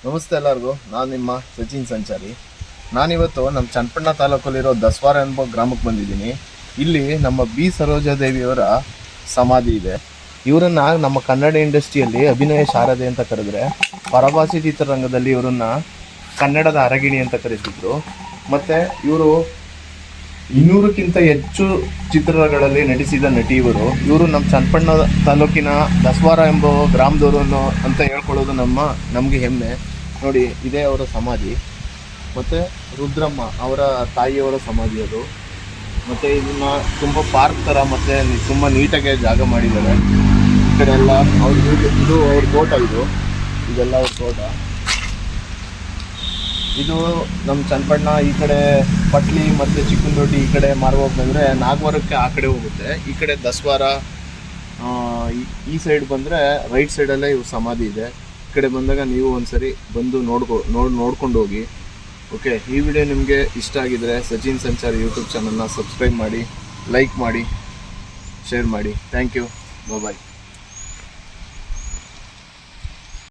ನಮಸ್ತೆ ಎಲ್ಲರಿಗೂ. ನಾನು ನಿಮ್ಮ ಸಚಿನ್ ಸಂಚಾರಿ. ನಾನಿವತ್ತು ನಮ್ಮ ಚನ್ನಪಟ್ಟಣ ತಾಲೂಕಲ್ಲಿರೋ ದಸ್ವಾರ ಎಂಬ ಗ್ರಾಮಕ್ಕೆ ಬಂದಿದ್ದೀನಿ. ಇಲ್ಲಿ ನಮ್ಮ ಬಿ ಸರೋಜಾದೇವಿಯವರ ಸಮಾಧಿ ಇದೆ. ಇವರನ್ನ ನಮ್ಮ ಕನ್ನಡ ಇಂಡಸ್ಟ್ರಿಯಲ್ಲಿ ಅಭಿನಯ ಶಾರದೆ ಅಂತ ಕರೆದ್ರೆ, ಪರಭಾಷೆ ಚಿತ್ರರಂಗದಲ್ಲಿ ಇವರನ್ನ ಕನ್ನಡದ ಅರಗಿಣಿ ಅಂತ ಕರೀತಿದ್ರು. ಮತ್ತು ಇವರು 200ಕ್ಕಿಂತ ಹೆಚ್ಚು ಚಿತ್ರಗಳಲ್ಲಿ ನಟಿಸಿದ ನಟಿ ಇವರು ನಮ್ಮ ಚನ್ನಪಟ್ಟಣ ತಾಲೂಕಿನ ದಸ್ವಾರ ಎಂಬ ಗ್ರಾಮದವರು ಅಂತ ಹೇಳ್ಕೊಳ್ಳೋದು ನಮಗೆ ಹೆಮ್ಮೆ. ನೋಡಿ, ಇದೇ ಅವರ ಸಮಾಧಿ. ಮತ್ತು ರುದ್ರಮ್ಮ ಅವರ ತಾಯಿಯವರ ಸಮಾಧಿ ಅದು. ಮತ್ತು ಇದನ್ನ ತುಂಬ ಪಾರ್ಕ್ ಥರ ಮತ್ತು ತುಂಬ ನೀಟಾಗಿ ಜಾಗ ಮಾಡಿದ್ದಾರೆ. ಈ ಕಡೆ ಎಲ್ಲ ಇದು ಅವ್ರ ತೋಟ, ಇದೆಲ್ಲ ಅವ್ರ ತೋಟ. ಇದು ನಮ್ಮ ಚನ್ನಪಟ್ಟಣ ಈ ಕಡೆ ಪಟ್ಲಿ ಮತ್ತು ಚಿಕ್ಕನದೊಡ್ಡಿ ಈ ಕಡೆ ಮಾರ್ಗೋಗಿ ಬಂದರೆ ನಾಗವರಕ್ಕೆ ಆ ಕಡೆ ಹೋಗುತ್ತೆ. ಈ ಕಡೆ ದಸ್ವಾರ ಈ ಸೈಡ್ ಬಂದರೆ ರೈಟ್ ಸೈಡಲ್ಲೇ ಇವ್ರ ಸಮಾಧಿ ಇದೆ. ಈ ಕಡೆ ಬಂದಾಗ ನೀವು ಒಂದ್ಸರಿ ಬಂದು ನೋಡ್ಕೊಂಡು ಹೋಗಿ. ಓಕೆ, ಈ ವಿಡಿಯೋ ನಿಮಗೆ ಇಷ್ಟ ಆಗಿದರೆ ಸಚಿನ್ ಸಂಚಾರಿ ಯೂಟ್ಯೂಬ್ ಚಾನಲ್ನ ಸಬ್ಸ್ಕ್ರೈಬ್ ಮಾಡಿ, ಲೈಕ್ ಮಾಡಿ, ಶೇರ್ ಮಾಡಿ. Thank you. ಬಾಯ್.